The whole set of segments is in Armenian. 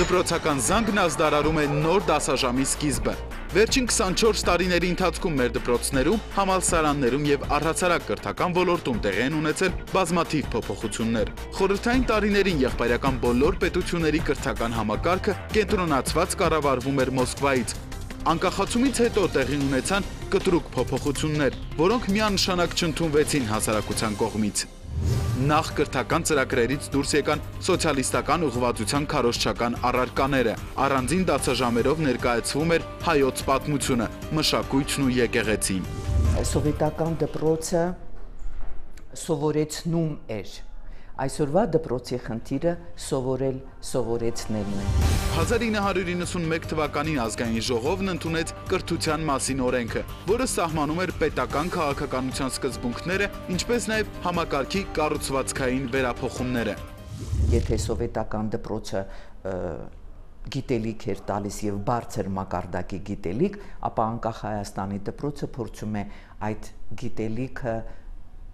Դպրոցական զանգն ազդարարում է նոր դասաժամի սկիզբը։ Վերջին 24 տարիների ընթացքում մեր դպրոցներում, համալսարաններում եւ առհասարակ կրթական ոլորտում տեղի են ունեցել բազմաթիվ փոփոխություններ։ Խորհրդային տարիներին եղբայրական բոլոր պետությունների կրթական համակարգը կենտրոնացված կառավարվում էր Մոսկվայից։ Անկախացումից հետո տեղի ունեցան կտրուկ փոփոխություններ, որոնք միանշանակ չընդունվեցին հասարակության կողմից։ Նախ կրթական ծրագրերից դուրս եկան սոցիալիստական ուղղվածության քարոզչական առարկաները, առանձին դասաժամերով ներկայացվում էր հայոց պատմությունը, մշակույթն ու եկեղեցին։ Սովետական դպրոցը սովորեցնում էր, այսօրվա դպրոցի խնդիրը սովորեցնելն է։ 1991 թվականին ազգային ժողովն ընդունեց կրթության մասին օրենքը, որը սահմանում էր պետական քաղաքականության սկզբունքները, ինչպես նաև համակարգի կառուցվածքային վերափոխումները։ Եթե սովետական դպրոցը գիտելիք էր տալիս եւ բարձր մակարդակի գիտելիք, ապա անկախ Հայաստանի դպրոցը փորձում է այդ գիտելիքը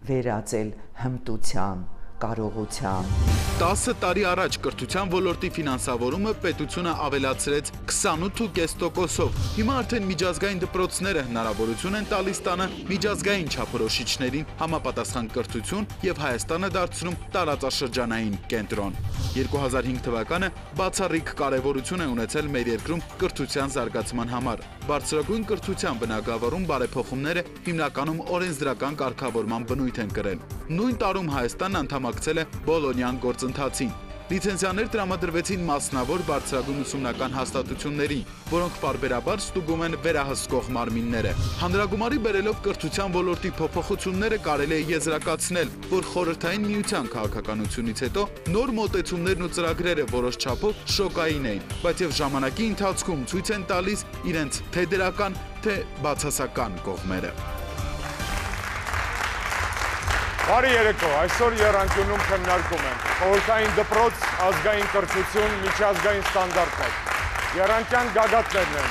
վերածել հմտության, կարողության։ 10 տարի առաջ կրթության ոլորտի ֆինանսավորումը պետությունը ավելացրեց 28.5%-ով։ Հիմա արդեն միջազգային դպրոցները հնարավորություն են տալիս տանը միջազգային չափորոշիչներին համապատասխան կրթություն եւ Հայաստանը դարձնում տարածաշրջանային կենտրոն։ 2005 թվականը բացառիկ կարևորություն է ունեցել մեր երկրում կրթության զարգացման համար։ Բարձրագույն կրթության բնագավառում բարեփոխումները հիմնականում օրենսդրական կարգավորման բնույթ են կրել։ Նույն տարում Հայաստանն անդամակցել է Բոլոնյան գործընթացին։ Լիցենզիաներ տրամադրվեցին մասնավոր բարձրագույն ուսումնական հաստատություններին, որոնք պարբերաբար ստուգում են վերահսկող մարմինները։ Հանրագումարի բերելով կրթության ոլորտի փոփոխությունները կարելի է եզրակացնել, որ խորհրդային միության քաղաքականությունից հետո նոր մոտեցումներն ու ծրագրերը որոշ չափով շոկային էին, բայց եւ ժամանակի ընթացքում ցույց են տալիս իրենց թե դրական, թե բացասական կողմերը։ Բարի երեկո, այսօր եռանկյունում քննարկում ենք խորհրդային դպրոց, ազգային կրթություն, միջազգային ստանդարտներ։ Եռանկյան գագաթներն են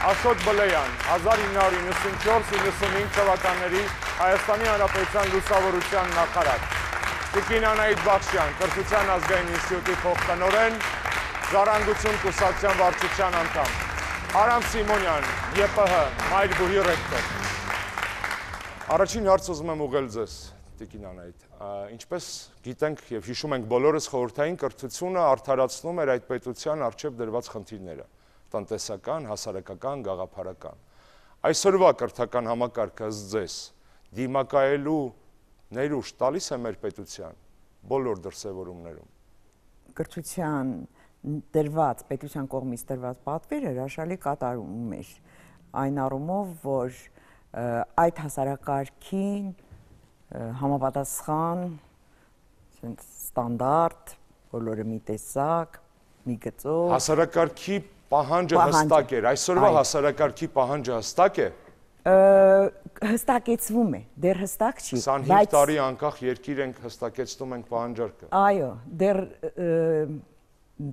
Աշոտ Բլեյան, 1994-95 թվականների Հայաստանի Հանրապետության լուսավորության նախարար, Տիկին Անահիտ Բախշյան, կրթության ազգային ինստիտուտի փոխտնօրեն, Ժառանգություն կուսակցության վարչության անդամ, Արամ Սիմոնյան, ԵՊՀ, Մայրբուհի ռեկտոր։ Առաջին հարց ուզում եմ ուղղել ձեզ, Տիկին Անահիտ, ինչպես գիտենք եւ հիշում ենք բոլորս, խորհրդային կրթությունը արդարացնում էր այդ պետության առջև դրված խնդիրները՝ տնտեսական, հասարակական, գաղափարական։ Այսօրվա կրթական համակարգը ըստ ձեզ դիմակայելու ներուժ տալիս է մեր պետության բոլոր դրսևորումներում։ Կրթության պետության կողմից տրված պատվերը հրաշալի կատարում էր այն առումով, որ այդ հասարակարգին համապատասխան, ստանդարտ, բոլորը մի տեսակ, մի գծով։ Հասարակարգի պահանջը հստակ էր, այսօրվա հասարակարգի պահանջը հստակ է։ Հստակեցվում է, դեռ հստակ չի։ 25 տարի անկախ երկիր ենք, հստակեցնում ենք պահանջարկը։ Այո,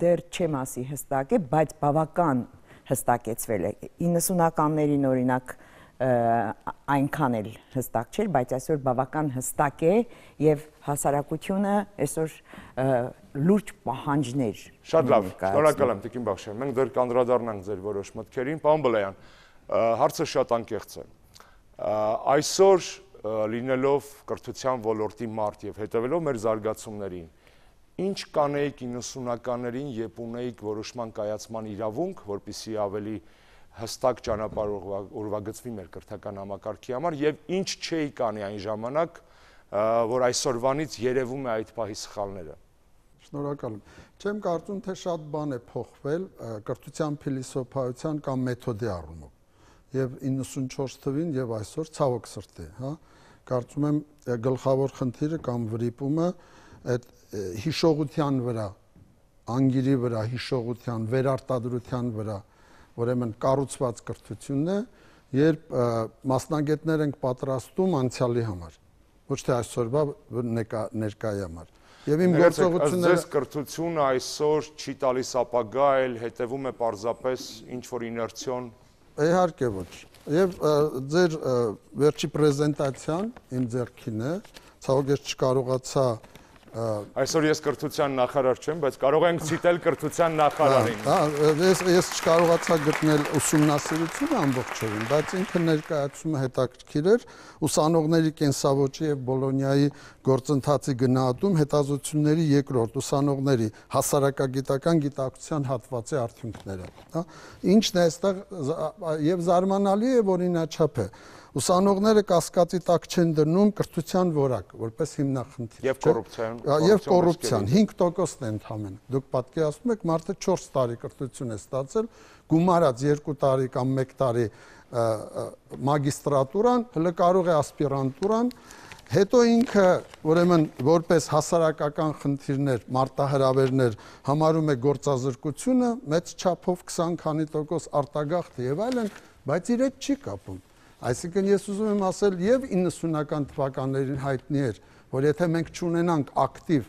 դեռ չեմ ասի հստակ է, բայց բավական հստակեցվել է։ 90-ականներին օրինակ այնքան էլ հստակ չէր, բայց այսօր բավական հստակ է եւ հասարակությունը այսօր լուրջ պահանջներ։ Շատ լավ, շնորհակալ եմ Տիկին Բախշյան, մենք դեռ կանդրադառնանք ձեր որոշ մտքերին, պարոն Բլեյան, հարցը շատ անկեղծ է։ Այսօր լինելով կրթության ոլորտի մարդ եւ հետեւելով մեր զարգացումներին, ինչ կանեիք 90-ականներին, երբ ունեիք որոշման կայացման իրավունք, որպեսզի ավելի հստակ ճանապարհ ուրվագծվի մեր կրթական համակարգի համար եւ ինչ չէի կանի այն ժամանակ, որ այսօրվանից երևում է այդ պահի սխալները։ Շնորհակալ եմ։ Չեմ կարծում, թե շատ բան է փոխվել կրթության փիլիսոփայության կամ մեթոդի առումով։ Եվ 94 թվին եւ այսօր ցավոք սրտի, հա, կարծում եմ գլխավոր խնդիրը կամ վրիպումը այդ հիշողության վրա, անգիրի վրա, հիշողության, վերարտադրության վրա ուրեմն կառուցված կրթությունն է, երբ մասնագետներ ենք պատրաստում անցյալի համար, ոչ թե այսօրվա ներկայի համար։ Եվ իմ գործողությունները Ձեզ կրթությունը այսօր չի տալիս ապագա, էլ հետևում է պարզապես ինչ-որ իներցիոն։ Իհարկե ոչ։ Եվ ձեր վերջի պրեզենտացիան իմ ձեռքին է, ցավոք ես չկարողացա Այսօր ես կրթության նախարար չեմ, բայց կարող ենք ցիտել կրթության նախարարին։ Ես չկարողացա գտնել ուսումնասիրությունը ամբողջովին, բայց ինքը ներկայացումը հետաքրքիր էր ուսանողների կենսավոճի եւ Բոլոնիայի գործընթացի գնահատում հետազոտությունների երկրորդ ուսանողների հասարակագիտական գիտակցության հատվածի արդյունքները, հա։ Ինչն է այստեղ եւ զարմանալի է, որ ինաչափ է ուսանողները կասկածի տակ չեն դնում կրթության որակ, որպես հիմնախնդիր։ Եվ կոռուպցիան։ Եվ կոռուպցիան 5%-ն է ընդհանրեն։ Դուք պատկերացնում եք, մարդը 4 տարի կրթություն է ստացել, գումարած 2 տարի կամ 1 տարի մագիստրատուրան, հələ կարող է ասպիրանտուրան, հետո ինքը ուրեմն որպես հասարակական խնդիրներ, մարտահրավերներ համարում է գործազրկությունը, մեծ չափով 20 քանի տոկոս արտագաղթ եւ այլն, բայց իր հետ չի կապում։ Այսինքն ես ուզում եմ ասել եւ 90-ական թվականներին հայտնի էր, որ եթե մենք չունենանք ակտիվ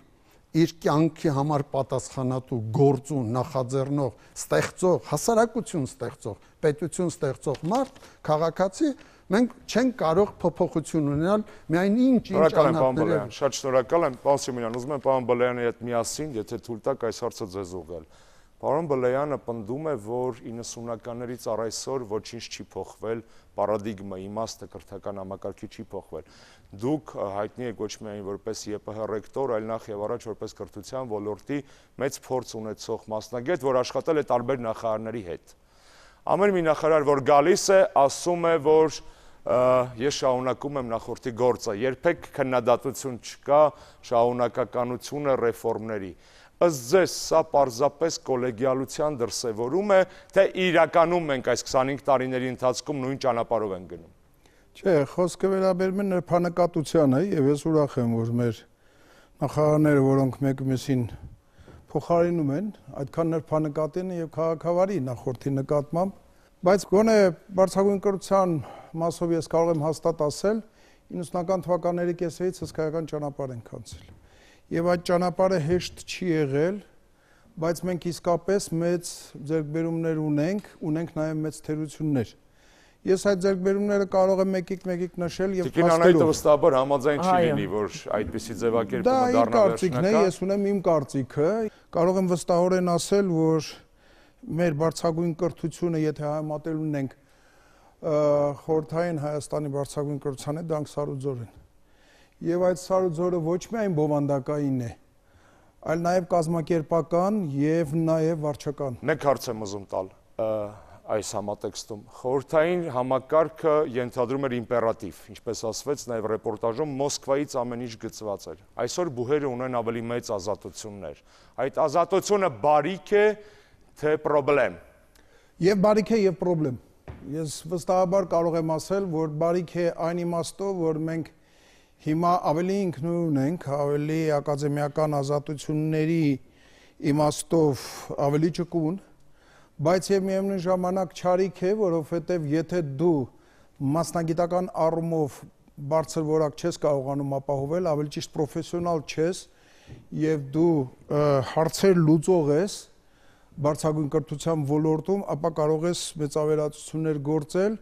իր կյանքի համար պատասխանատու գործուն, նախաձեռնող, ստեղծող, հասարակություն ստեղծող, պետություն ստեղծող մարդ, քաղաքացի, մենք չենք կարող փոփոխություն ունենալ միայն ինչ անհատներով։ Շատ շնորհակալ եմ, պարոն Սիմոնյան, ուզում եմ պարոն Բլեյանի հետ միասին, եթե թույլ տաք այս հարցը ձեզ ուղղել։ Պարոն Բլեյանը պնդում է, որ 90-ականներից առ այսօր ոչինչ չի փոխվել, պարադիգմա, իմաստը կրթական համակարգի չի փոխվել։ Դուք հայտնի եք ոչ միայն որպես ԵՊՀ ռեկտոր, այլ նախ եւ առաջ որպես կրթության ոլորտի մեծ փորձ ունեցող մասնագետ, որ աշխատել է տարբեր նախարարների հետ։ Ամեն մի նախարար, որ գալիս է, ասում է, որ ես շարունակում եմ նախորդի գործը, երբեք քննադատություն չկա շարունակականությունը ռեֆորմների։ Ըստ ձեզ սա պարզապես կոլեգիալության դրսևորում է, թե իրականում մենք այս 25 տարիների ընթացքում նույն ճանապարհով ենք գնում։ Չէ, խոսքը վերաբերում է նրբանկատությանը եւ ես ուրախ եմ, որ մեր նախարարները, որոնք մեկը-մյուսին փոխարինում են, այդքան նրբանկատ են եւ քաղաքավարի նախորդի նկատմամբ, բայց գոնե բարձրագույն կրթության մասով ես կարող եմ հաստատ ասել, 90-ական թվականների կեսերից հսկայական ճանապարհ ենք անցել։ Եվ այդ ճանապարհը հեշտ չի եղել, բայց մենք իսկապես մեծ ձեռքբերումներ ունենք նաև մեծ թերություններ։ Ես այդ ձեռքբերումները կարող եմ մեկիկ նշել եւ փաստերով։ Տիկին վստահաբար համաձայն չի լինի, որ այդպիսի ձևակերպումը դառնա վերջնական։ Դա ես ունեմ իմ կարծիքը, կարող եմ վստահորեն ասել, որ մեր բարձրագույն կրթությունը, եթե համատել ունենք խորհրդային Հայաստանի բարձրագույն կրթությանը, դրանք սարուձոր են։ Եվ այդ սարուձորը ոչ միայն բովանդակային է, այլ նաև կազմակերպական եւ նաև վարչական։ Մեկ հարց եմ ուզում տալ այս համատեքստում։ Խորհրդային համակարգը ենթադրում էր իմպերատիվ, ինչպես ասվեց նաև ռեպորտաժում, Մոսկվայից ամեն ինչ գծված էր։ Այսօր բուհերը ունեն ավելի մեծ ազատություններ։ Այդ ազատությունը բարիք է, թե պրոբլեմ։ Եվ բարիք է եւ պրոբլեմ։ Ես վստահաբար կարող եմ ասել, որ բարիք է այն իմաստով, որ մենք հիմա ավելի ինքնուրույն ենք, ավելի ակադեմիական ազատությունների իմաստով ավելի ճկուն, բայց եւ միևնույն ժամանակ չարիք է, որովհետեւ եթե դու մասնագիտական առումով բարձր որակ չես կարողանում ապահովել, ավելի ճիշտ պրոֆեսիոնալ չես եւ դու հարցեր լուծող ես բարձրագույն կրթության ոլորտում, ապա կարող ես մեծ ավերածություններ գործել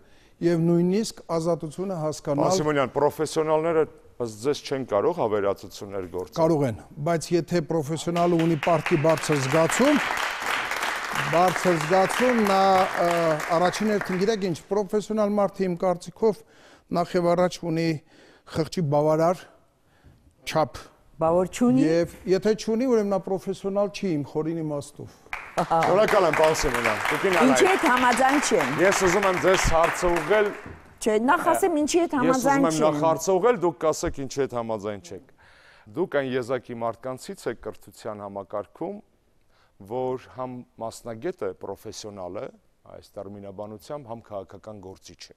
եւ նույնիսկ ազատությունը հասկանալ։ Սիմոնյան, պրոֆեսիոնալները ըստ ձեզ չեն կարող ավերածություններ գործել։ Կարող են, բայց եթե պրոֆեսիոնալը ունի պարտքի բարձր զգացում, նա առաջին հերթին գիտեք ինչ, պրոֆեսիոնալ մարդը իմ կարծիքով նախ եւ առաջ ունի խղճի բավարար չափ։ Բավոր չունի։ Եվ եթե չունի, ուրեմն նա պրոֆեսիոնալ չի իմ խորին իմաստով։ Շնորհակալ եմ, պարոն Սիմոնյան։ Ինչի հետ համաձայն չեմ։ Ես ուզում եմ ձեզ հարցը ուղղել։ Չէ, նախ ասեմ ինչի հետ համաձայն չեմ։ Ես ուզում եմ նախ հարցը ուղղել, դուք կասեք ինչի հետ համաձայն չեք։ Դուք այն եզակի մարդկանցից եք կրթության համակարգում, որ համ մասնագետը պրոֆեսիոնալ է, այս տերմինաբանությամբ, համ քաղաքական գործիչ է։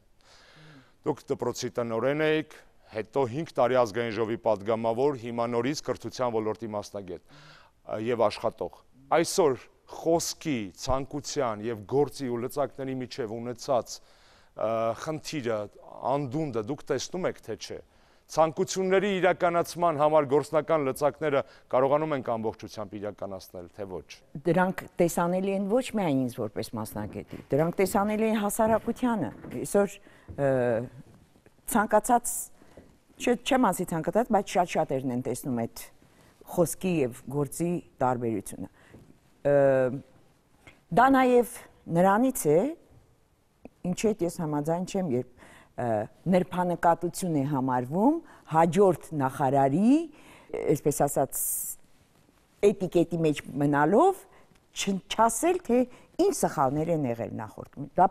Դուք դպրոցի տնօրեն եք, հետո 5 տարի ազգային ժողովի падգամավոր, հիմա նորից կրթության ոլորտի մասնագետ եւ աշխատող։ Այսօր խոսքի, ցանկության եւ գործի ու լծակների միջև ունեցած խնդիրը, անդունդը դուք տեսնում եք թե չէ։ Ցանկությունների իրականացման համար գործնական լծակները կարողանում ենք ամբողջությամբ իրականացնել, թե ոչ։ Դրանք տեսանելի են ոչ միայն ինձ որպես մասնագետի, դրանք տեսանելի են հասարակությանը։ Այսօր ցանկացած չեմ ասի ցանկացած, բայց շատ շատերն են տեսնում այդ խոսքի եւ գործի տարբերությունը։ Դա նաեւ նրանից է, ինչի հետ ես համաձայն չեմ, երբ նրբանկատություն է համարվում հաջորդ նախարարի, այսպես ասած, էտիկետի մեջ մնալով չասել, թե ինչ սխալներ են եղել նախորդում։ Դա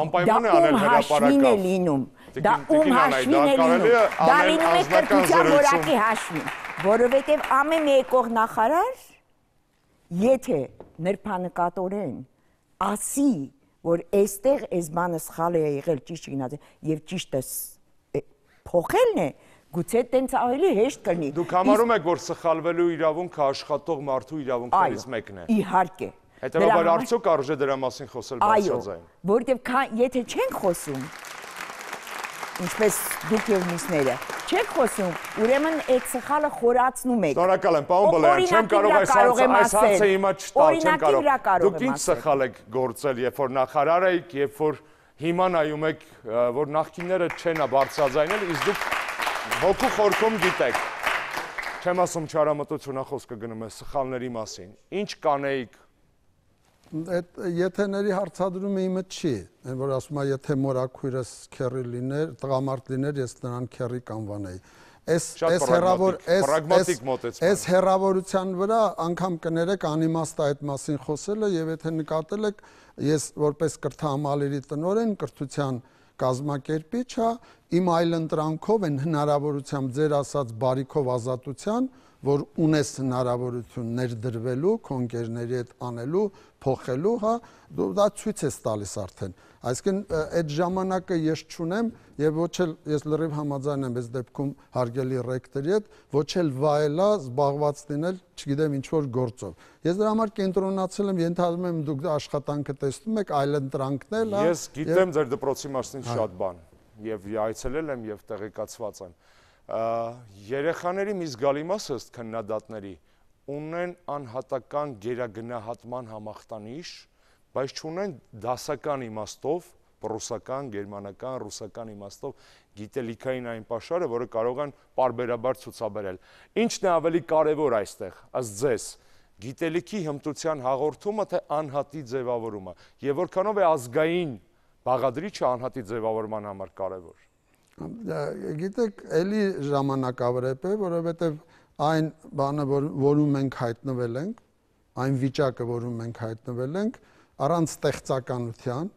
անպայման է անել հրապարակավ։ Դա ում հաշվին է լինում։ Դա լինում է կրթության որակի հաշվին, որովհետև ամեն մի եկող նախարար, եթե նրբանկատորեն ասի, որ այստեղ այս բանը սխալ է եղել, ճիշտ չգնաց, եւ ճիշտը փոխելն է, գուցե տենց ավելի հեշտ կլինի։ Դուք համարում եք, որ սխալվելու իրավունքը աշխատող մարդու իրավունքներից մեկն է։ Իհարկե։ Հետևաբար արդյոք արժե դրա մասին խոսել բարձրաձայն։ Այո, որովհետև եթե չենք խոսում, ինչպես դուք եւ մյուսները, չեք խոսում, ուրեմն այդ սխալը խորացնում եք։ Շնորհակալ եմ, պարոն Բալայան, չեմ կարող այս հարցը հիմա չտալ, չեմ կարող։ Դուք ինչ սխալ եք գործել, երբ որ նախարար եք, երբ որ հիմա նայում եք, որ նախկինները չեն բարձրաձայնել, իսկ դուք հոգու խորքում գիտեք։ Չեմ ասում չարամտությունը խոսքը գնում է սխալների մասին։ Ինչ կանեիք։ Այդ եթեների հարցադրումը իմը չի, որ ասում է, եթե մորաքույրս քերի լիներ, տղամարդ լիներ, ես նրան քերի կանվանեի։ Այս հեռավորության վրա անգամ կներեք անիմաստ այդ մասին խոսելը եւ եթե նկատել եք, ես որպես կրթահամալիրի տնօրեն կրթության կազմակերպիչ, իմ այլընտրանքով են հնարավորությամբ ձեր ասած բարիքով ազատության, որ ունես հնարավորություն ներդրվելու, քոնկերների հետ անելու, փոխելու, դա ցույց է տալիս արդեն։ Այսինքն այդ ժամանակը ես չունեմ եւ ոչ էլ ես լրիվ համաձայն եմ այս դեպքում հարգելի ռեկտորի հետ, ոչ էլ վայելա զբաղված լինել, չգիտեմ ինչ որ գործով։ Ես դրա համար կենտրոնացել եմ, ենթադրում եմ դուք աշխատանքը տեսնում եք, այլընտրանքն էլ, Ես գիտեմ ձեր դպրոցի մասին շատ բան եւ այցելել եմ եւ տեղեկացված եմ։ Երեխաների մի զգալի մասը ըստ քննադատների ունեն անհատական գերագնահատման համախտանիշ, բայց չունեն դասական իմաստով, պրուսական, գերմանական, ռուսական իմաստով գիտելիքային այն պաշարը, որը կարող են պարբերաբար ցուցաբերել։ Ինչն է ավելի կարևոր այստեղ, ըստ ձեզ, գիտելիքի հմտության հաղորդումը, թե անհատի ձևավորումը, եւ որքանով է ազգային բաղադրիչը անհատի ձևավորման համար կարևոր։ Գիտեք, էլի ժամանակավրեպ է, որովհետև այն բանը, որում մենք հայտնվել ենք, այն վիճակը, որում մենք հայտնվել ենք, առանց ստեղծականության,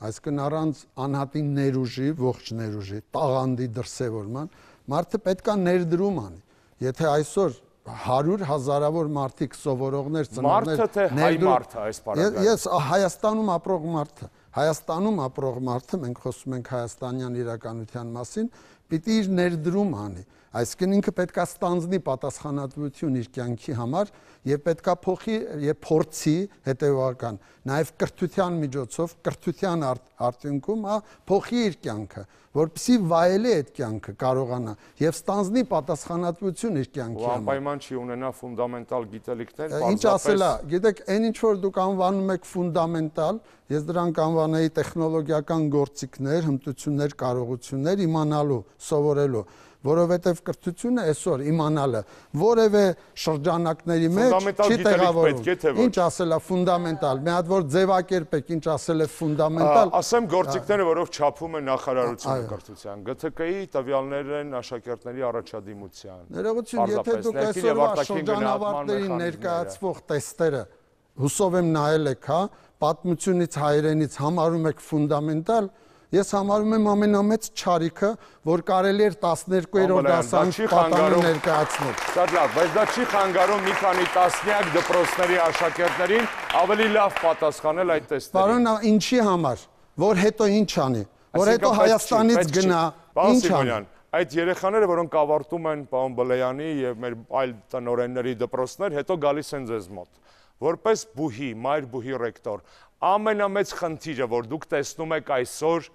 այսինքն առանց անհատի ներուժի, ողջ ներուժի, տաղանդի դրսևորման, մարդը պետք է ներդրում անի։ Եթե այսօր 100 հազարավոր մարդիկ սովորողներ ծնողներ մարդը թե հայ մարդը այս բառը։ Ես Հայաստանում ապրող մարդը, Հայաստանում ապրող մարդը, մենք խոսում ենք հայաստանյան իրականության մասին, պիտի իր ներդրում անի։ Այսինքն ինքը պետքա ստանձնի պատասխանատվություն իր կյանքի համար եւ պետքա փոխի եւ փորձի հետեւական նաեւ կրթության միջոցով կրթության արդյունքում փոխի իր կյանքը, որպեսզի վայելի այդ կյանքը կարողանա եւ ստանձնի պատասխանատվություն իր կյանքի համար։ Անպայման չի ունենա ֆունդամենտալ գիտելիքներ, Ինչ ասելա, գիտեք, այն ինչ որ դուք անվանում եք ֆունդամենտալ, ես դրանք անվանեի տեխնոլոգիական գործիքներ, հմտություններ, կարողություններ իմանալու, սովորելու, որովհետև կրթությունը այսօր իմանալը որևէ շրջանակների մեջ չի տեղավորվում։ Ինչ ասելա ֆունդամենտալ, մի հատ որ ձևակերպեք, ինչ ասել է ֆունդամենտալ։ Ասեմ գործիքները, որով չափում է նախարարությունը կրթության, ԳԹԿ-ի տվյալներ են աշակերտների առաջադիմության։ Ներողություն, եթե դուք այսօրվա շրջանավարտներին ներկայացվող տեստերը հուսով եմ նայել եք, պատմությունից հայրենից համարում եք ֆունդամենտալ, ես համարում եմ ամենամեծ չարիքը, որ կարելի էր 12-րդ դասարանի պատանը ներկայացնել։ Շատ լավ, բայց դա չի խանգարում մի քանի տասնյակ դպրոցների աշակերտներին ավելի լավ պատասխանել այդ տեստերին։ Պարոն, ինչի համար, որ հետո ինչ անի, որ հետո Հայաստանից գնա, ինչ անի։ Այդ երեխաները, որոնք ավարտում են պարոն Բլեյանի եւ մեր այլ տնօրենների դպրոցներ, հետո գալիս են ձեզ մոտ։ Որպես բուհի, մայր բուհի ռեկտոր, ամենամեծ խնդիրը, որ դուք տեսնում եք այսօր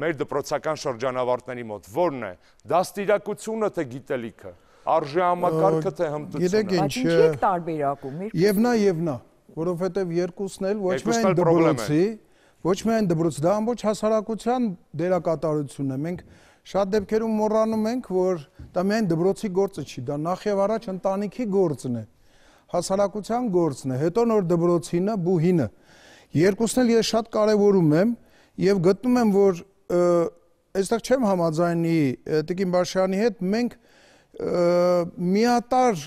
մեր դպրոցական շրջանավարտների մոտ, ո՞րն է։ Դաստիարակությունը թե գիտելիքը, արժեհամակարգը թե հմտությունը։ Գիտեք ինչ եք տարբերակում։ Եվ նա, որովհետև երկուսն էլ ոչ միայն դպրոցի, ոչ միայն դպրոց, դա ամբողջ հասարակության դերակատարությունն է։ Մենք Շատ դեպքերում մոռանում ենք, որ դա միայն դպրոցի գործը չի, դա նախ եւ առաջ ընտանիքի գործն է, հասարակության գործն է, հետո նոր դպրոցինը, բուհինը։ Երկուսն էլ ես շատ կարևորում եմ եւ գտնում եմ, որ այստեղ չեմ համաձայնի Տիկին Բաշյանի հետ, մենք միատար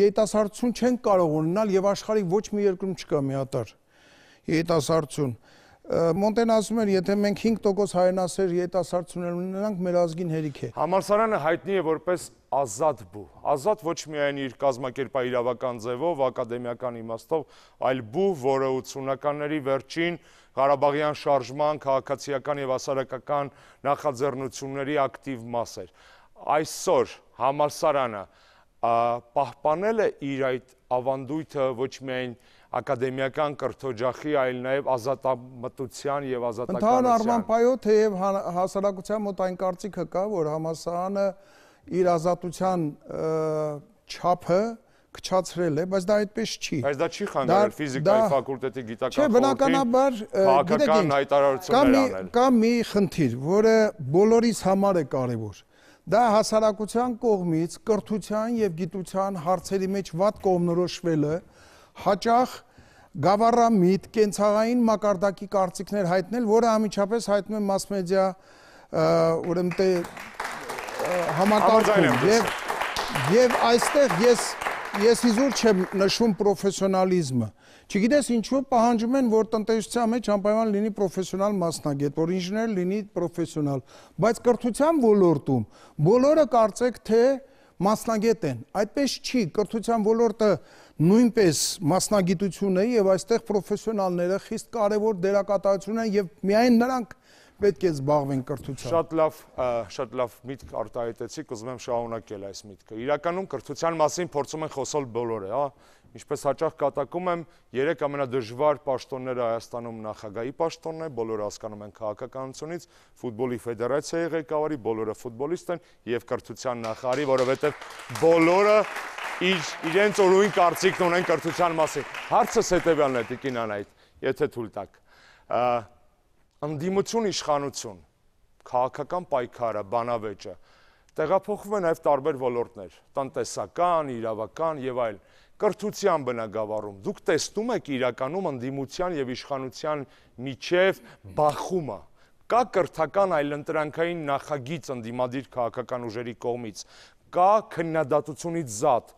երիտասարդություն չենք կարող ունենալ եւ աշխարհի ոչ մի երկրում չկա միատար երիտասարդություն։ Մոնտեն ասում էր, եթե մենք 5% հայրենասեր երիտասարդություն ունենանք, մեր ազգին հերիք է։ Համալսարանը հայտնի է որպես ազատ բու։ Ազատ ոչ միայն իր կազմակերպաիրավական ձևով, ակադեմիական իմաստով, այլ բու, որը 80-ականների վերջին Ղարաբաղյան շարժման, քաղաքացիական եւ հասարակական նախաձեռնությունների ակտիվ մաս էր։ Այսօր համալսարանը պահպանել է իր այդ ավանդույթը ոչ միայն ակադեմիական կրթօջախի, այլ նաև ազատամտության եւ ազատականության։ Ընդհանուր առմամբ այո, թեև հասարակության մոտ այն կարծիքը կա, որ համալսարանը իր ազատության չափը քչացրել է, բայց դա այդպես չի։ Բայց դա չի խանգարել ֆիզիկայի ֆակուլտետի գիտական բնականաբար քաղաքական հայտարարություններ անել։ Կա մի խնդիր, որը բոլորիս համար է կարևոր։ Դա հասարակության կողմից կրթության եւ գիտության հարցերի մեջ վատ կողմնորոշվելը հաճախ գավառամիտ կենցաղային մակարդակի կարծիքներ հայտնել, որը անմիջապես հայտնում է մաս մեդիա ուրեմն համակարգում եւ այստեղ ես իզուր չեմ նշում պրոֆեսիոնալիզմը։ Չգիտես ինչու պահանջում են, որ տնտեսության մեջ անպայման լինի պրոֆեսիոնալ մասնագետ, որ ինժեներ լինի պրոֆեսիոնալ, բայց կրթության ոլորտում բոլորը կարծեք թե մասնագետ են։ Այդպես չի, կրթության ոլորտը նույնպես մասնագիտություն է եւ այստեղ պրոֆեսիոնալները խիստ կարեւոր դերակատարություն են եւ միայն նրանք պետք է զբաղվեն կրթությամբ։ Շատ լավ միտք արտահայտեցիք, ուզում եմ շարունակել այս միտքը։ Իրականում կրթության մասին փորձում են խոսալ բոլորը, հա։ Ինչպես հաճախ կատակում եմ, 3 ամենադժվար պաշտոնները Հայաստանում նախագահի պաշտոնն է, բոլորը հասկանում են քաղաքականությունից, ֆուտբոլի ֆեդերացիայի ղեկավարի, բոլորը ֆուտբոլիստ են եւ կրթության նախարարի, որովհետեւ բոլորը իրենց օրույն կարծիքն ունեն կրթության մասին։ Հարցս հետեւյալն է, Տիկին Անահիտ, եթե թույլ տաք։ Ընդդիմություն իշխանություն, քաղաքական պայքարը, բանավեճը տեղափոխվում է նաև տարբեր ոլորտներ, տնտեսական, իրավական եւ այլն։ Կրթության բնագավառում դուք տեսնում եք իրականում ընդդիմության եւ իշխանության միջև բախումը։ Կա կրթական այլընտրանքային նախագիծ ընդդիմադիր քաղաքական ուժերի կողմից, կա քննադատությունից զատ,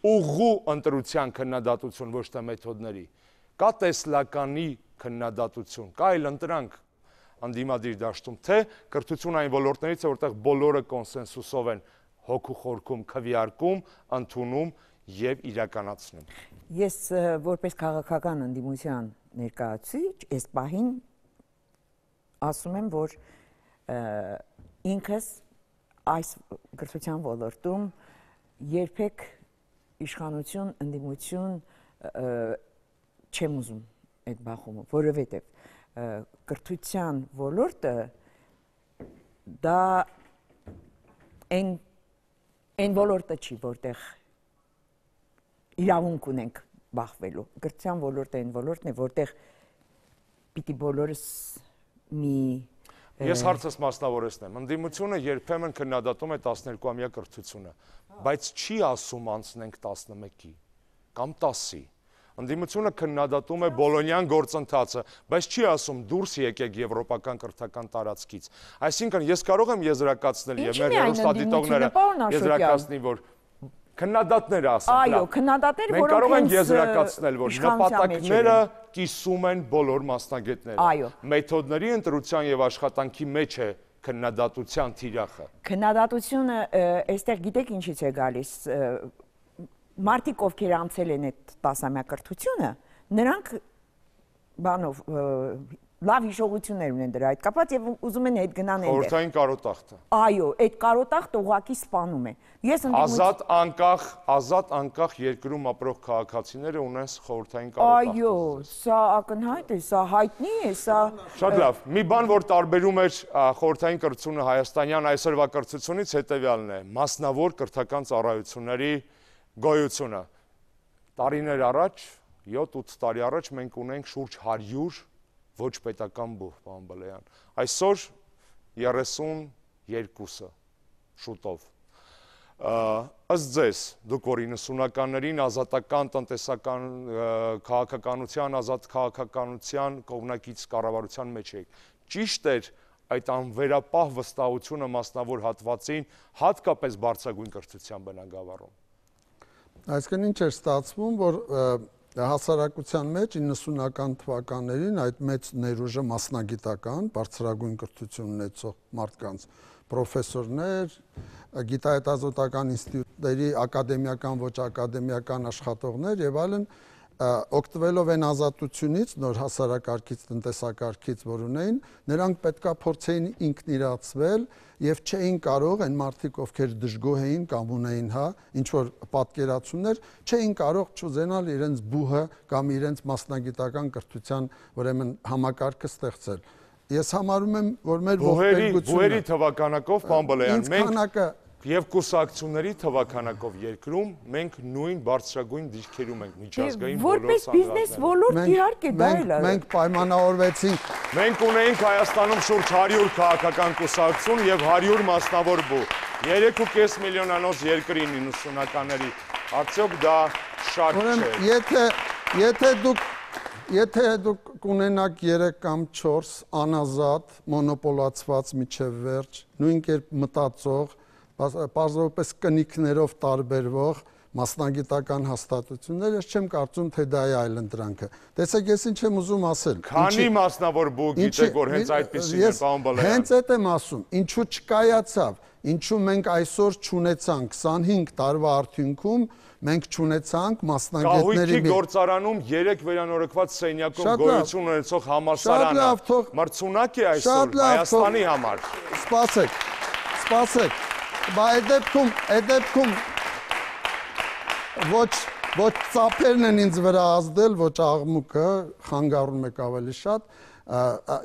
ուղղու ընտրության քննադատություն, ոչ թե մեթոդների, կա տեսլականի քննադատություն, կա այլընտրանք ընդդիմադիր դաշտում, թե կրթություն այն ոլորտներից է, որտեղ բոլորը կոնսենսուսով են հոգու խորքում, քվեարկում, ընդունում եւ իրականացնում։ Ես որպես քաղաքական ընդդիմության ներկայացուցիչ, այս պահին ասում եմ, որ ինքս այս կրթության ոլորտում երբեք իշխանություն, ընդդիմություն չեմ ուզում այդ բախումը, որովհետեւ կրթության ոլորտը դա այն ոլորտը չի, որտեղ իրավունք ունենք բախվելու։ Կրթության ոլորտը այն ոլորտն է, որտեղ պիտի բոլորս մի Ես հարցս մասնավորեցնեմ։ Ընդդիմությունը երբեմն քննադատում է 12-ամյա կրթությունը, բայց չի ասում անցնենք 11-ի կամ 10-ի։ Ընդդիմությունը քննադատում է Բոլոնյան գործընթացը, բայց չի ասում դուրս եկեք եվրոպական կրթական տարածքից։ Այսինքն ես կարող եմ եզրակացնել եւ մեր հեռուստադիտողները եզրակացնի, որ քննադատները ասեն։ Այո, քննադատները, մենք կարող ենք եզրակացնել, որ նպատակները կիսում են բոլոր մասնագետները։ Այո։ Մեթոդների ընտրության եւ աշխատանքի մեջ է քննադատության թիրախը։ Քննադատությունը այստեղ գիտեք ինչից է գալիս։ Մարդիկ, ովքեր անցել են այդ 10-ամյա կրթությունը, նրանք բանով լավ հիշողություններ ունեն դրա հետ կապված եւ ուզում են հետ գնան այնտեղ։ Խորհրդային կարոտախտը։ Այո, այդ կարոտախտը ուղղակի սպանում է։ Ես ազատ անկախ երկրում ապրող քաղաքացիները ունեն խորհրդային կարոտախտ։ Այո, սա ակնհայտ է, սա հայտնի է, սա Շատ լավ։ Մի բան, որ տարբերում էր խորհրդային կրթությունը հայաստանյան այսօրվա կրթությունից, հետեւյալն է՝ մասնավոր կրթական ծառայությունների գոյությունը։ Տարիներ առաջ, 7-8 տարի առաջ մենք ունենք շուրջ 100 ոչ պետական բուհ, պարոն Բլեյան։ Այսօր 30 երկուսը շուտով։ Ըստ ձեզ, դուք որ 90-ականներին ազատական տնտեսական քաղաքականության, ազատ քաղաքականության կողմնակից կառավարության մեջ եք։ Ճիշտ էր այդ անվերապահ վստահությունը մասնավոր հատվածին, հատկապես բարձրագույն կրթության բնագավառում։ Այսինքն ինչ էր ստացվում, որ հասարակության մեջ 90-ական թվականներին այդ մեծ ներուժը մասնագիտական, բարձրագույն կրթություն ունեցող մարդկանց պրոֆեսորներ, գիտահետազոտական ինստիտուտների ակադեմիական, ոչ ակադեմիական աշխատողներ եւ այլն օգտվելով այն ազատությունից, նոր հասարակարգից, տնտեսակարգից, որ ունեին, նրանք պետքա փորձեին ինքնիրացվել եւ չէին կարող այն մարդիկ, ովքեր դժգոհ էին կամ ունեին, ինչ որ պատկերացումներ, չէին կարող չուզենալ իրենց բուհը կամ իրենց մասնագիտական կրթության ուրեմն համակարգը ստեղծել։ Ես համարում եմ, որ մեր ողբերգությունը բուհերի թվականակով պարոն Բալայան, մենք եւ կուսակցությունների թվականակով երկրում մենք նույն բարձրագույն դիրքերում ենք միջազգային որպես բիզնես ոլորտ իհարկե դա էլ է։ Մենք պայմանավորվեցինք։ Մենք ունեինք Հայաստանում շուրջ 100 քաղաքական կուսակցություն եւ 100 մասնավոր բու։ 3.5 միլիոնանոց երկրի 90-ականների արդյոք դա շատ չէ։ Եթե դուք կունենաք 3 կամ 4 անազատ, մոնոպոլացված միջև վերջ, նույն կերպ մտածող, պարզապես կնիքներով տարբերվող մասնագիտական հաստատություններ, ես չեմ կարծում, թե դա է այլընտրանքը։ Տեսեք, ես ինչ եմ ուզում ասել։ Քանի մասնավոր բու գիտեք, որ հենց այդպեսին է, պարոն Բալայան։ Հենց այդ եմ ասում, ինչու չկայացավ, ինչու մենք այսօր չունեցանք 25 տարվա արդյունքում մենք չունեցանք մասնագետների Կահույքի գործարանում 3 վերանորոգված սենյակում գոյություն ունեցող համալսարանը մրցունակ է այսօր Հայաստանի համար։ Սպասեք, բայց այդ դեպքում ոչ ծափերն են ինձ վրա ազդել, ոչ աղմուկը, խանգարում եք ավելի շատ,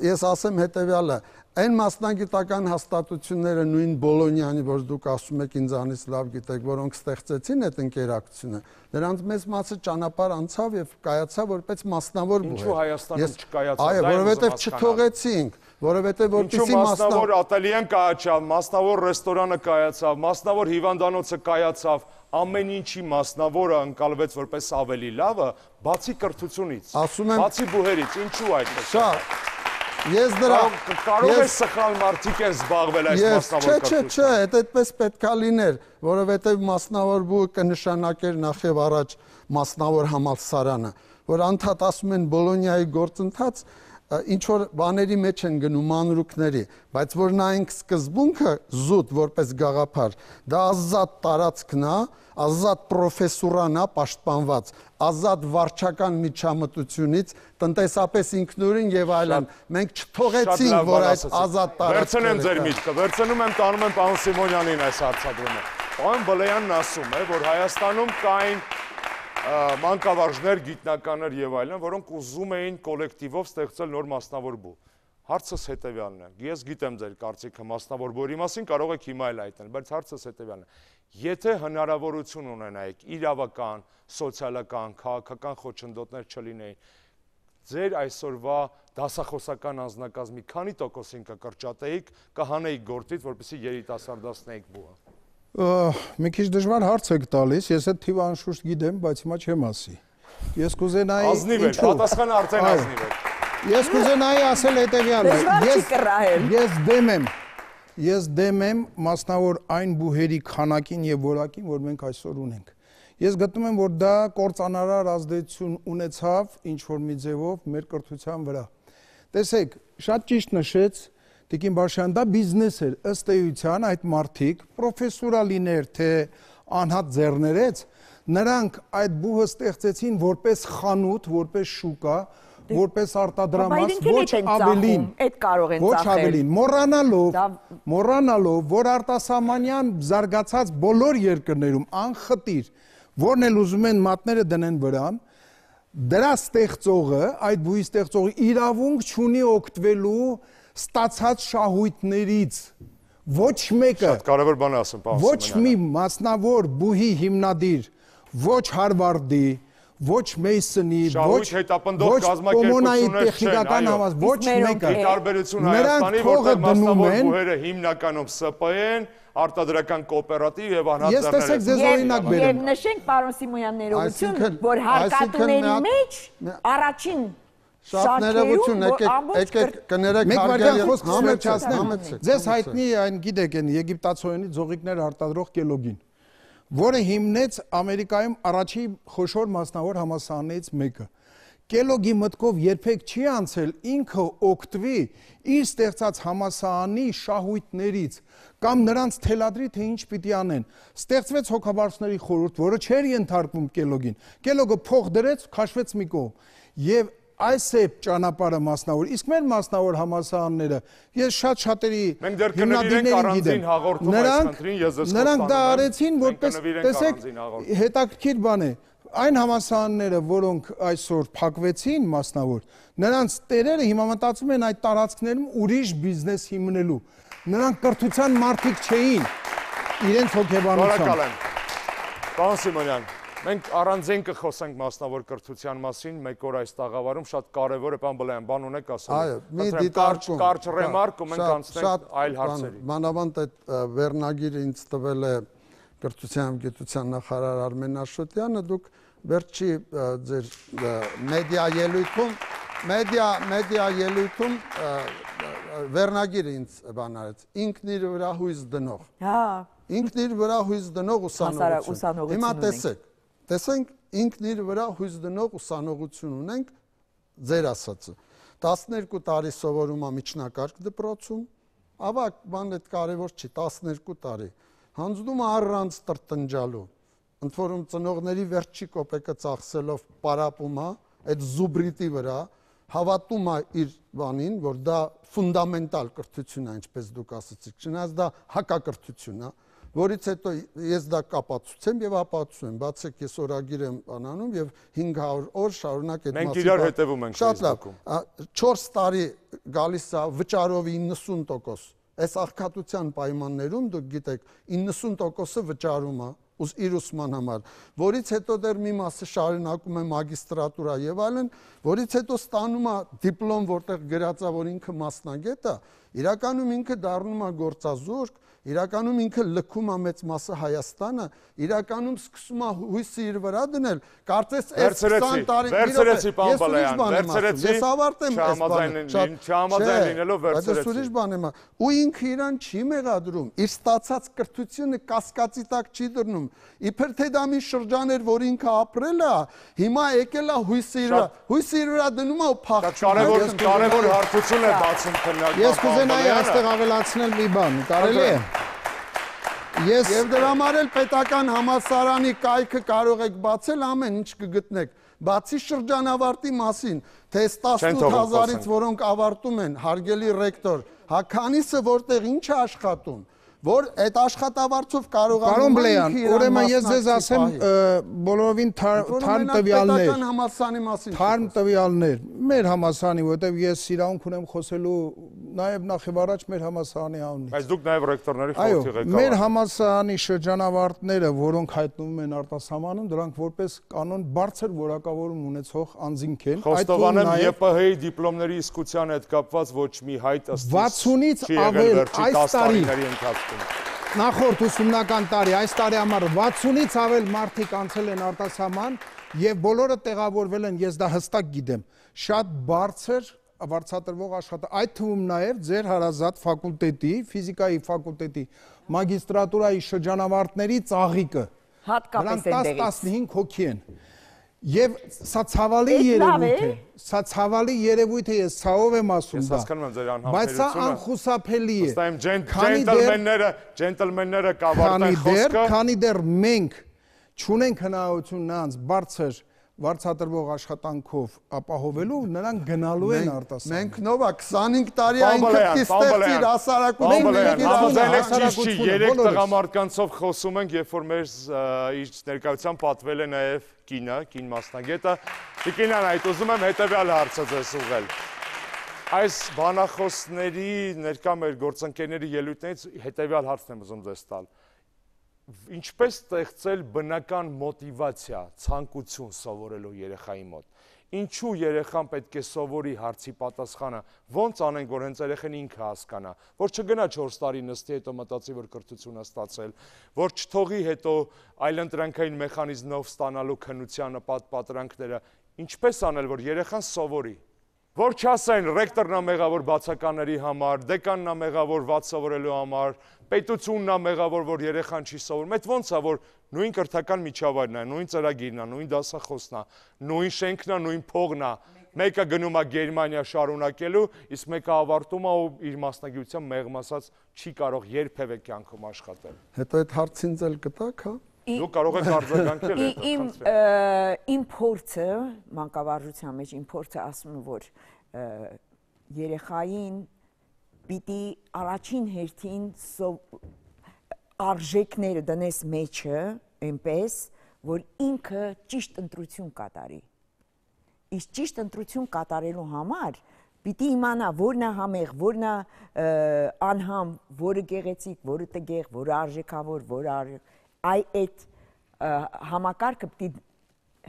ես ասեմ հետևյալը, այն մասնագիտական հաստատությունները նույն Բոլոնյանի, որ դուք ասում եք ինձանից լավ գիտեք, որոնք ստեղծեցին այդ ընկերակցությունը, նրանց մեծ մասը ճանապարհ անցավ եւ կայացավ որպես մասնավոր բուհեր։ Ինչու Հայաստանում չկայացավ։ Այո, որովհետեւ չթողեցինք, որովհետեւ որպեսի մասնավոր ատելիեն կայացավ, մասնավոր ռեստորանը կայացավ, մասնավոր հիվանդանոցը կայացավ, ամեն ինչի մասնավորը ընկալվեց որպես ավելի լավը, բացի կրթությունից, բացի բուհերից, ինչու այդպես։ Շատ Ես դրա կարող է սխալ մարդիկ են զբաղվել այս մասնավոր կրթությամբ։ Չէ, այդպես պետք է լիներ, որովհետև մասնավոր բուհը կնշանակեր նախ եւ առաջ մասնավոր համալսարանը, որ անդադ ասում են Բոլոնիայի գործընթաց ինչ որ բաների մեջ են գնում մանրուքների, բայց որ նայենք սկզբունքը զուտ որպես գաղափար, դա ազատ տարածքն է, ազատ պրոֆեսուրան է պաշտպանված, ազատ վարչական միջամտությունից, տնտեսապես ինքնուրույն եւ այլն։ Մենք չթողեցինք, որ այդ ազատ տարածքը։ Վերցնեմ ձեր միտքը, վերցնում եմ տանում եմ պարոն Սիմոնյանին այս հարցադրումը։ Պարոն Բալայանն ասում է, որ Հայաստանում կային մանկավարժներ, գիտնականներ եւ այլն, որոնք ուզում էին կոլեկտիվով ստեղծել նոր մասնավոր բու։ Հարցս հետեւյալն է։ Ես գիտեմ ձեր կարծիքը մասնավոր բուհերի մասին, կարող եք հիմա էլ այտնել, բայց հարցս հետեւյալն է։ Եթե հնարավորություն ունենայիք իրավական, սոցիալական, քաղաքական խոչընդոտներ չլինեին, ձեր այսօրվա դասախոսական անձնակազմի քանի տոկոսին կկրճատեիք, կհանեիք գործից, որպեսզի երիտասարդացնեիք բուհը։ Մի քիչ դժվար հարց եք տալիս, ես այդ թիվը անշուշտ գիտեմ, բայց հիմա չեմ ասի։ Ես կուզենայի Ազնիվ եք, պատասխանը արդեն ազնիվ եք։ Ես կուզենայի ասել հետևյալը։ Ես դեմ եմ մասնավոր այն բուհերի քանակին եւ որակին, որ մենք այսօր ունենք։ Ես գտնում եմ, որ դա կործանարար ազդեցություն ունեցավ ինչ որ մի ձևով մեր կրթության վրա։ Տեսեք, շատ ճիշտ նշեց Տիկին Բաշյան, դա բիզնես էր, ըստ էության այդ մարդիկ, պրոֆեսորա լիներ, թե անհատ ձեռներեց, նրանք այդ բուհը ստեղծեցին որպես խանութ, որպես շուկա, որպես արտադրամաս, ոչ ավելին, ոչ ավելին, մոռանալով, որ արտասահմանյան զարգացած բոլոր երկրներում անխտիր, որն էլ ուզում են մատները դնեն վրան, դրա ստեղծողը, այդ բուհի ստեղծողը իրավունք չունի օգտվելու ստացած շահույթներից ոչ մեկը շատ կարևոր բան ասում, պարոն ոչ մի մասնավոր բուհի հիմնադիր ոչ Հարվարդի, ոչ Մեյսոնի, ոչ հետապնդող կազմակերպություններ տեխնիկական համազ, ոչ մեկը։ Տարբերություն Հայաստանի, որտեղ մասնավոր բուհերը հիմնականում ՍՊ են, արտադրական կոոպերատիվ եւ Ես տեսեք ձեզ օրինակ բերեմ։ Եվ նշենք պարոն Սիմոնյան ներողություն, որ հարկատուների մեջ առաջին շատ ներողություն, եկեք կներեք հարգել։ Ձեզ հայտնի այն գիտեք են եգիպտացորենի ձողիկներ արտադրող Կելոգին, որը հիմնեց Ամերիկայում առաջի խոշոր մասնավոր համալսարաններից մեկը։ Կելոգի մտքով երբեք չի անցել ինքը օգտվի իր ստեղծած համալսարանի շահույթներից կամ նրանց թելադրի, թե ինչ պիտի անեն։ Ստեղծվեց հոգաբարձուների խորհուրդ, որը չէր ենթարկվում Կելոգին։ Կելոգը փող դրեց, քաշվեց մի կողմ։ Եվ այս է ճանապարհը մասնավոր, իսկ մեր մասնավոր համալսարանները, ես շատ-շատերի հիմնադիրներին գիտեմ, նրանք դա արեցին, որպես տեսեք, հետաքրքիր բան է, այն համալսարանները, որոնք այսօր փակվեցին մասնավոր, նրանց տերերը հիմա մտածում են այդ տարածքներում ուրիշ բիզնես հիմնելու, նրանք կրթության մարդիկ չէին իրենց հոգեբանությամբ։ Պարոն Սիմոնյան, մենք առանձին կխոսենք մասնավոր կրթության մասին, մեկ օր այս տաղավարում շատ կարևոր է, պարոն Բլայան, բան ունեք ասել։ Այո, մի դիտարկում, կարճ ռեմարկ ու մենք անցնենք այլ հարցերի։ Մանավանդ այդ վերնագիրը ինձ տվել է կրթության և գիտության նախարար Արմեն Աշոտյանը, դուք վերջի ձեր մեդիա ելույթում վերնագիրը ինձ բան արեց, ինքն իր վրա հույս դնող։ Ինքն իր վրա հույս դնող ուսանողություն։ Հիմա տեսենք ինքն իր վրա հույս դնող ուսանողություն ունենք, ձեր ասածը։ 12 տարի սովորում է միջնակարգ դպրոցում, ավակ բան այդ կարևոր չի, 12 տարի։ Հանձնում է առանց տրտնջալու, ընդ որում ծնողների վերջի կոպեկը ծախսելով պարապում է այդ զուբրիտի վրա, հավատում է իր բանին, որ դա ֆունդամենտալ կրթություն է, ինչպես դուք ասացիք, չնայած դա հակակրթություն է, որից հետո ես դա կապացուցեմ եւ ապացուցեմ, բացեք ես օրագիր եմ անանում եւ 500 օր շարունակ այդ Մենք իրար հետևում ենք Facebook-ում։ 4 տարի գալիս է վճարով 90%։ Այս աղքատության պայմաններում դուք գիտեք 90%-ը վճարում է իր ուսման համար, որից հետո դեռ մի մասը շարունակում է մագիստրատուրա եւ այլն, որից հետո ստանում է դիպլոմ, որտեղ գրած է, որ ինքը մասնագետ է, իրականում ինքը դառնում է գործազուրկ, իրականում ինքը լքում է մեծ մասը Հայաստանը, իրականում սկսում է հույսը իր վրա դնել, կարծես այս 20 տարի վերցրեցի պարոն Բալայան, ես ավարտեմ այս բանը, չհամաձայն լինելով վերցրեցի։ Ուրիշ բան եմ, ու ինքը իրան չի մեղադրում, իր ստացած կրթությունը կասկածի տակ չի դրնում, իբր թե դա մի շրջան էր, որ ինքը ապրել է, հիմա եկել է հույսը իր վրա դնում է ու փախչում։ Կարևոր հարթություն է բացում քննարկման։ Ես կուզենայի այստեղ ավելացնել մի բան, կարելի է։ Եվ դրա համար էլ պետական համալսարանի կայքը կարող եք բացել, ամեն ինչ կգտնեք։ Բացի շրջանավարտի մասին, թե 18,000-ից, որոնք ավարտում են, հարգելի ռեկտոր, քանիսը որտեղ ինչ է աշխատում, որ այդ աշխատավարձով կարողանում Պարոն Բլեյան, ուրեմն ես ձեզ ասեմ բոլորովին թարմ տվյալներ, մեր համալսարանի, որտեղ ես իրավունք ունեմ խոսելու նաև նախ առաջ մեր համալսարանի անունից։ Բայց դուք նաև ռեկտորների խորհրդի ղեկավար։ Մեր համալսարանի շրջանավարտները, որոնք հայտնվում են արտասահմանում, դրանք որպես կանոն բարձր որակավորում ունեցող անձինք են։ Խոստովանեմ ԵՊՀ-ի դիպլոմների իսկության հետ կապված ոչ մի հայտ ըստ 60-ից ավել այս տարի ընթացքում։ Նախորդ ուսումնական տարի, այս տարի համար 60-ից ավել մարդիկ անցել են արտասահման եւ բոլորը տեղավորվել են, ես դա հստակ գիտեմ, շատ բարձր վարձատրվող աշխատանք, այդ թվում նաև ձեր հարազատ ֆակուլտետի, ֆիզիկայի ֆակուլտետի մագիստրատուրայի շրջանավարտների ծաղիկը։ Հատկապես այնտեղից։ 10-15 հոգի են։ Եվ սա ցավալի երևույթ է։ Սա ցավալի երևույթ է, ես ցավով եմ ասում դա։ Ես հասկանում եմ ձեր անհամբերությունը։ Բայց սա անխուսափելի է։ Վստահ եմ ջենտլմենները կավարտեն խոսքը։ Քանի դեռ մենք չունենք հնարավորություն նրանց բարձր վարձատրվող աշխատանքով ապահովելու, նրանք գնալու են արտասահման։ Մենք նովա 25 տարի այն քրտի ստեղծիր հասարակություն։ Համաձայնեք ճիշտ չի, 3 տղամարդկանցով խոսում ենք, երբ որ մեր ներկայությամբ պատվել է նաև կին մասնագետը։ Տիկինյան, այդ ուզում եմ հետևյալ հարցը ձեզ ուղղել։ Այս բանախոսների ներկա մեր գործընկերների ելույթներից հետևյալ հարցն եմ ուզում ձեզ տալ։ ինչպես ստեղծել բնական մոտիվացիա, ցանկություն սովորելու երեխայի մոտ։ Ինչու երեխան պետք է սովորի հարցի պատասխանը, ոնց անենք, որ հենց երեխան ինքը հասկանա, որ չգնա 4 տարի նստի, հետո մտածի, որ կրթություն է ստացել, որ չթողի հետո այլընտրանքային մեխանիզմով ստանալու քննության պատրանքները, ինչպես անել, որ երեխան սովորի։ Որ չասեն ռեկտորն է մեղավոր բացականների համար, դեկանն է մեղավոր վատ սովորելու համար, պետությունն է մեղավոր, որ երեխան չի սովորում, այդ ոնց է, որ նույն կրթական միջավայրն է, նույն ծրագիրն է, նույն դասախոսն է, նույն շենքն է, նույն փողն է, մեկը գնում է Գերմանիա շարունակելու, իսկ մեկը ավարտում է ու իր մասնագիտությամբ մեղմ ասած չի կարող երբևէ կյանքում աշխատել։ Հետո այդ հարցին ձել կտակ, հա։ Դու կարող եք արձագանքել Իմ փորձը, մանկավարժության մեջ իմ փորձը ասում է, որ երեխային պիտի առաջին հերթին արժեքները դնես մեջը, այնպես, որ ինքը ճիշտ ընտրություն կատարի։ Իսկ ճիշտ ընտրություն կատարելու համար պիտի իմանա որն է համեղ, որն է անհամ, որը գեղեցիկ, որը տգեղ, որը արժեքավոր, որը այդ համակարգը պիտի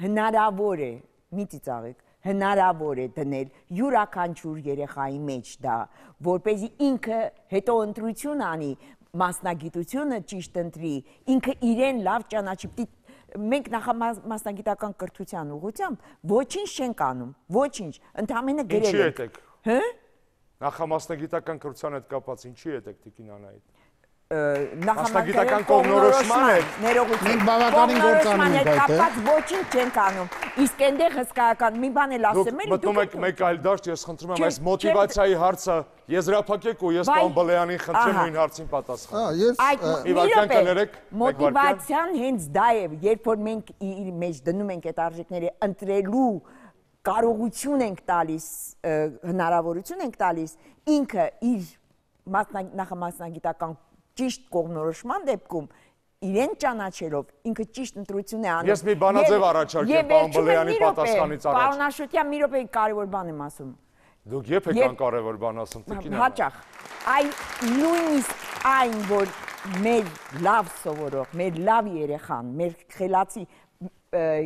հնարավոր է, մի ծիծաղեք, հնարավոր է դնել յուրաքանչյուր երեխայի մեջ դա, որպեսզի ինքը հետո ընտրություն անի, մասնագիտությունը ճիշտ ընտրի, ինքը իրեն լավ ճանաչի, մենք նախամասնագիտական կրթության ուղղությամբ ոչինչ չենք անում, ոչինչ, ընդամենը գրել ենք։ Ինչի եք։ Նախամասնագիտական կրթության հետ կապված ինչի եք Տիկին Անահիտ։ Նախամասնագիտական կողմնորոշման է, Մենք բավականին գործանում ենք այդ, կապված ոչինչ չենք անում, իսկ այնտեղ հսկայական մի բան էլ ասեմ էլի, մտնում եք մեկ այլ դաշտ, ես խնդրում եմ այս մոտիվացիայի հարցը եզրափակեք ու ես պարոն Բլեյանին խնդրեմ նույն հարցին պատասխան։ Մոտիվացիան հենց դա է, երբ որ մենք իր մեջ դնում ենք այդ արժեքները ընտրելու կարողություն ենք տալիս, հնարավորություն ենք տալիս, ինքը իր նախամասնագիտական ճիշտ կողմնորոշման դեպքում իրեն ճանաչելով ինքը ճիշտ ընտրություն է անում։ Ես մի բանաձև առաջարկեմ պարոն Բլեյանի պատասխանից առաջ։ Պարոն Աշոտյան, մի րոպե կարևոր բան եմ ասում։ Դուք երբ եք անկարևոր բան ասում, Տիկին Անահիտ։ Հաճախ։ Նույնիսկ այն, որ մեր լավ սովորող, մեր լավ երեխան, մեր խելացի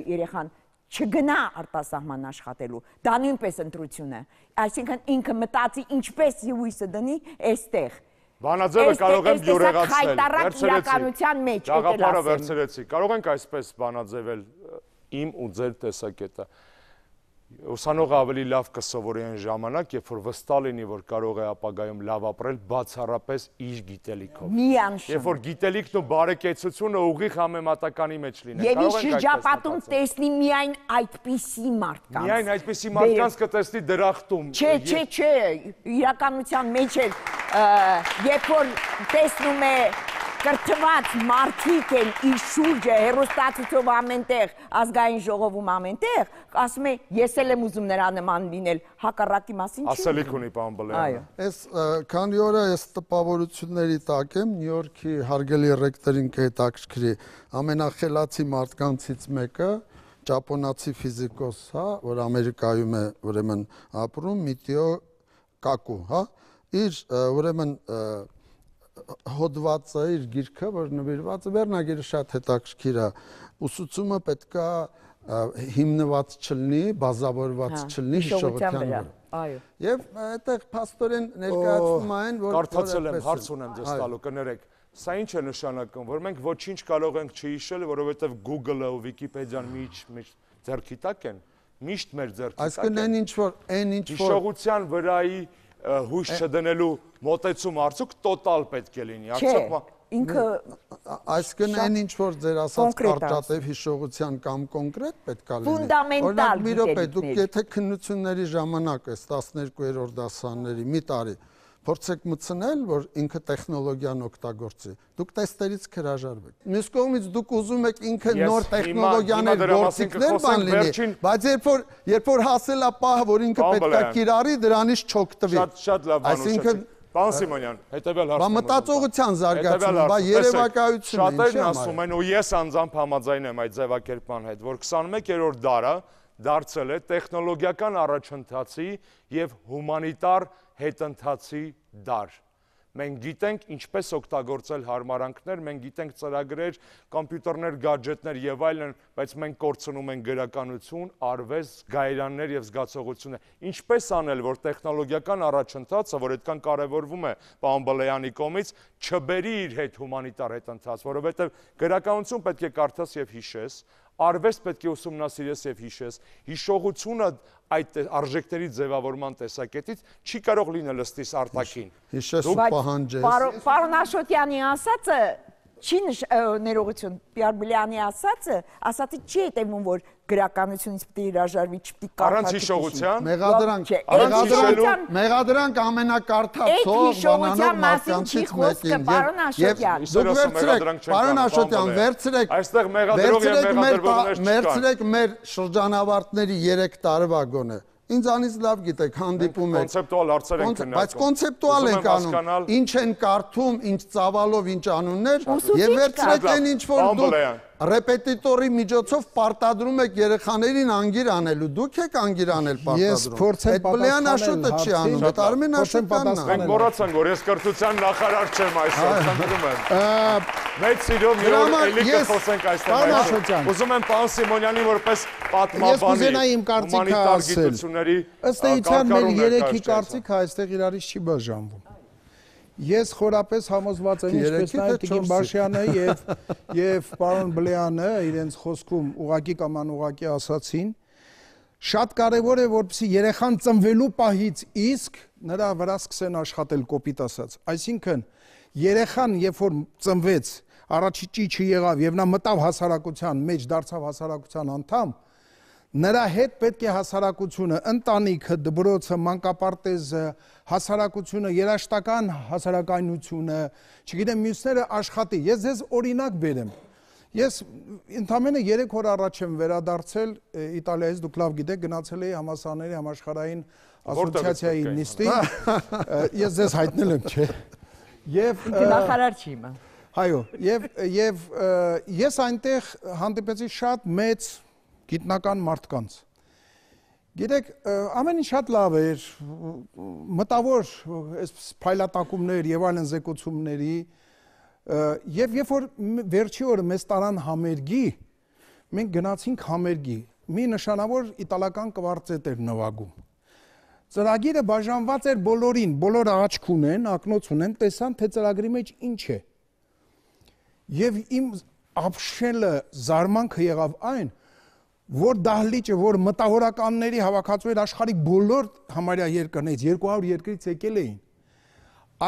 երեխան չգնա արտասահման աշխատելու, դա նույնպես ընտրություն է։ Այսինքն ինքը մտածի ինչպես հույսը դնի այստեղ։ Բանաձևը կարող եմ յուրեղացնել, վերցրեցի, ճաղապարը վերցրեցի, կարող ենք այսպես բանաձևել իմ ու ձեր տեսակետը։ Ուսանողը ավելի լավ կսովորի այն ժամանակ, երբ որ վստահ լինի, որ կարող է ապագայում լավ ապրել բացառապես իր գիտելիքով։ Միանշան։ Երբ որ գիտելիքն ու բարեկեցությունը ուղիղ համեմատականի մեջ լինեն։ Եվ իր շրջապատում տեսնի միայն այդպիսի մարդկանց։ Միայն այդպիսի մարդկանց կտեսնի դրախտում։ Չէ, իրականության մեջ էլ երբ որ տեսնում է կրթված մարդիկ են իր շուրջը, հեռուստացույցով ամենտեղ, ազգային ժողովում ամենտեղ, ասում է, ես էլ եմ ուզում նրա նման լինել, հակառակի մասին չի։ Ասելիք ունի պարոն Բլեյանը։ Այս քանի օրը ես տպավորությունների տակ եմ, Նյու Յորքի հարգելի ռեկտորին կհետաքրքրի ամենախելացի մարդկանցից մեկը, ճապոնացի ֆիզիկոս, հա, որ Ամերիկայում է ուրեմն ապրում, Միտիո Կակու, հա, իր ուրեմն հոդվածը, իր գիրքը, որ նվիրված է, վերնագիրը շատ հետաքրքիր է, ուսուցումը պետքա հիմնված չլինի, բազավորված չլինի հիշողության վրա։ Այո։ Եվ այդտեղ փաստորեն ներկայացնում են, որ կարծացել եմ, հարց ունեմ ձեզ տալու, կներեք։ Սա ինչ է նշանակում, որ մենք ոչինչ կարող ենք չհիշել, որովհետև Google-ը ու Wikipedia-ն միշտ ձեռքի տակ են, միշտ մեր ձեռքի տակ են։ Այսինքն այն ինչ որ հիշողության վրայի հույս չդնելու մոտեցում արդյոք տոտալ պետք է լինի, արդյոք ինքը այսինքն այն ինչ որ ձեր ասած կարճատև հիշողության կամ կոնկրետ պետք է լինի։ Ֆունդամենտալ մի րոպե, դուք եթե քննությունների ժամանակ ես 12-րդ դասարանների մի տարի փորձեք մտցնել, որ ինքը տեխնոլոգիան օգտագործի։ Դուք տեստերից հրաժարվեք։ Մյուս կողմից դուք ուզում եք ինքը նոր տեխնոլոգիաներ գործիքներ բան լինի, բայց երբ որ հասել է պահը, որ ինքը պետք է կիրառի, դրանից չօգտվի։ Շատ լավ բան ուշեցիք։ Պարոն Սիմոնյան, հետևյալ հարցը։ Բա մտածողության զարգացումը, բա երևակայությունը ինչի՞ շատերն ասում են, ու ես անձամբ համաձայն եմ այդ ձևակերպման հետ, որ 21-րդ դարը դարձել է տեխնոլոգիական առաջընթացի եւ հումանիտար հետընթացի դար։ Մենք գիտենք ինչպես օգտագործել հարմարանքներ, մենք գիտենք ծրագրեր, կոմպյուտերներ, գադջետներ եւ այլն, բայց մենք կորցնում ենք գրականություն, արվեստ, գայրաններ եւ զգացողություններ։ Ինչպես անել, որ տեխնոլոգիական առաջընթացը, որ այդքան կարևորվում է պարոն Բլեյանի կողմից, չբերի իր հետ հումանիտար հետընթաց, որովհետեւ գրականություն պետք է կարդաս եւ հիշես, արվեստ պետք է ուսումնասիրես եւ հիշես, հիշողությունը այդ արժեքների ձևավորման տեսակետից չի կարող լինել ըստիս արտաքին։ Հիշես ու պահանջես։ Պարոն Աշոտյանի ասածը չի ներողություն, Պիեր Բլեյանի ասածը չի հետևում, որ գրականությունից պետք է հրաժարվի, չպետք է առանց հիշողության մեղադրանք ամենակարդացող բանանով մարդկանցից մեկին եւ դուք վերցրեք պարոն Աշոտյան վերցրեք մեր շրջանավարտների 3 տարվա գոնե Ինձանից լավ գիտեք, հանդիպում եք։ Կոնցեպտուալ հարցեր ենք քննարկում։ Բայց կոնցեպտուալ ենք անում։ Ինչ են կարդում, ինչ ծավալով, ինչ անուններ, եւ վերցրեք այն ինչ որ դուք ռեպետիտորի միջոցով պարտադրում եք երեխաներին անգիր անելու։ Դուք եք անգիր անել պարտադրում։ Այդ Բլեյան Աշոտը չի անում, այդ Արմեն Աշոտյանն է։ Մենք մոռացանք, որ ես կրթության նախարար չեմ այսօր, խնդրում եմ։ Մեծ սիրով մի օր էլի կխոսենք այս թեմայով։ Ուզում եմ պարոն Սիմոնյանին որպես պատմաբանի հումանիտար գիտությունների ըստ էության մեր երեքի կարծիքը այստեղ իրարից չի բաժանվում։ Ես խորապես համոզված եմ, ինչպես նաև Տիկին Բաշյանը եւ պարոն Բլեյանը իրենց խոսքում ուղղակի կամ անուղղակի ասացին, շատ կարևոր է, որպեսզի երեխան ծնվելու պահից իսկ նրա վրա սկսեն աշխատել կոպիտ ասած։ Այսինքն երեխան, երբ որ ծնվեց, առաջի ճիչը եղավ եւ նա մտավ հասարակության մեջ, դարձավ հասարակության անդամ, նրա հետ պետք է հասարակությունը, ընտանիքը, դպրոցը, մանկապարտեզը, հասարակությունը, երաժշտական հասարակայնությունը, չգիտեմ, մյուսները աշխատի։ Ես ձեզ օրինակ բերեմ։ Ես ընդամենը 3 օր առաջ եմ վերադարձել Իտալիայից, դուք լավ գիտեք, գնացել էի համալսարանների համաշխարհային ասոցիացիայի նիստին։ Ես ձեզ հայտնել եմ, չէ։ Եվ նախարար չի իմը։ Այո, եւ ես այնտեղ հանդիպեցի շատ մեծ գիտնական մարդկանց։ Գիտեք, ամեն ինչ շատ լավ էր, մտավոր այս փայլատակումներ եւ այլն զեկուցումների եւ երբ որ վերջի օրը մեզ տարան համերգի, մենք գնացինք համերգի։ Մի նշանավոր իտալական կվարտետ էր նվագում։ Ծրագիրը բաժանված էր բոլորին, բոլորը աչք ունեն, ակնոց ունեն, տեսան թե ծրագրի մեջ ինչ է։ Եվ իմ ապշելը, զարմանքը եղավ այն, որ դահլիճը, որ մտավորականների հավաքածու էր աշխարհի բոլոր համարյա երկրներից, 200 երկրից եկել էին։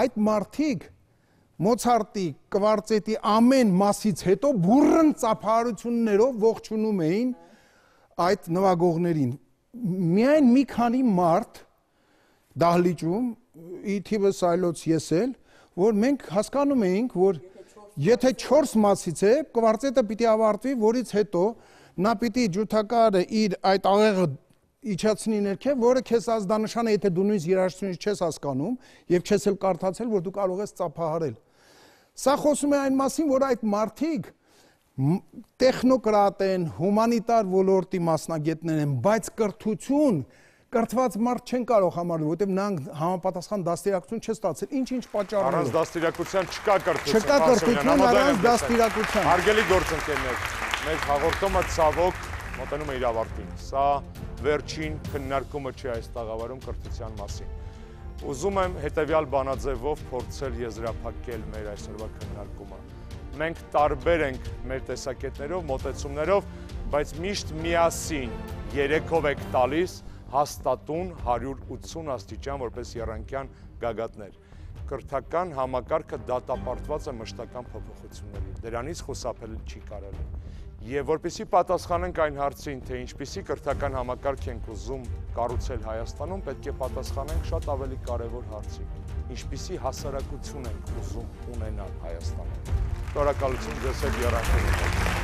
Այդ մարդիկ Մոցարտի, կվարտետի ամեն մասից հետո բուրըն ծափահարություններով ողջունում էին այդ նվագողներին։ Միայն մի քանի մարդ դահլիճում, ի թիվս այլոց ես էլ, որ մենք հասկանում էինք, որ եթե 4 մասից է, կվարտետը պիտի ավարտվի, որից հետո նա պիտի ջութակարը իր այդ աղեղը իջացնի ներքև, որը քեզ ազդանշան է, եթե դու նույնիսկ երաժշտությունից չես հասկանում եւ չես էլ կարդացել, որ դու կարող ես ծափահարել։ Սա խոսում է այն մասին, որ այդ մարդիկ տեխնոկրատ են, հումանիտար ոլորտի մասնագետներ են, բայց կրթություն, կրթված մարդ չեն կարող համարել, որովհետև նրանք համապատասխան դաստիարակություն չեն ստացել։ Ինչ պատճառներով։ Առանց դաստիարակության չկա կրթություն։ Չկա կրթություն, առանց դաստիարակության։ Հարգելի գործընկերներ, մեր հաղորդումը ցավոք մոտենում է իր ավարտին։ Սա վերջին քննարկումը չի այս տաղավարում կրթության մասին։ Ուզում եմ հետևյալ բանաձևով փորձել եզրափակել մեր այսօրվա քննարկումը։ Մենք տարբեր ենք մեր տեսակետներով, մոտեցումներով, բայց միշտ միասին երեքով եք տալիս հաստատուն 180 աստիճան որպես եռանկյան գագաթներ։ Կրթական համակարգը դատապարտված է մշտական փոփոխությունների։ Դրանից խուսափել չի կարելի։ Եվ որպեսզի պատասխանենք այն հարցին, թե ինչպիսի կրթական համակարգ ենք ուզում կառուցել Հայաստանում, պետք է պատասխանենք շատ ավելի կարևոր հարցի։ Ինչպիսի հասարակություն ենք ուզում ունենալ Հայաստանում։ Շնորհակալություն ձեզ հետ եռանկյունի։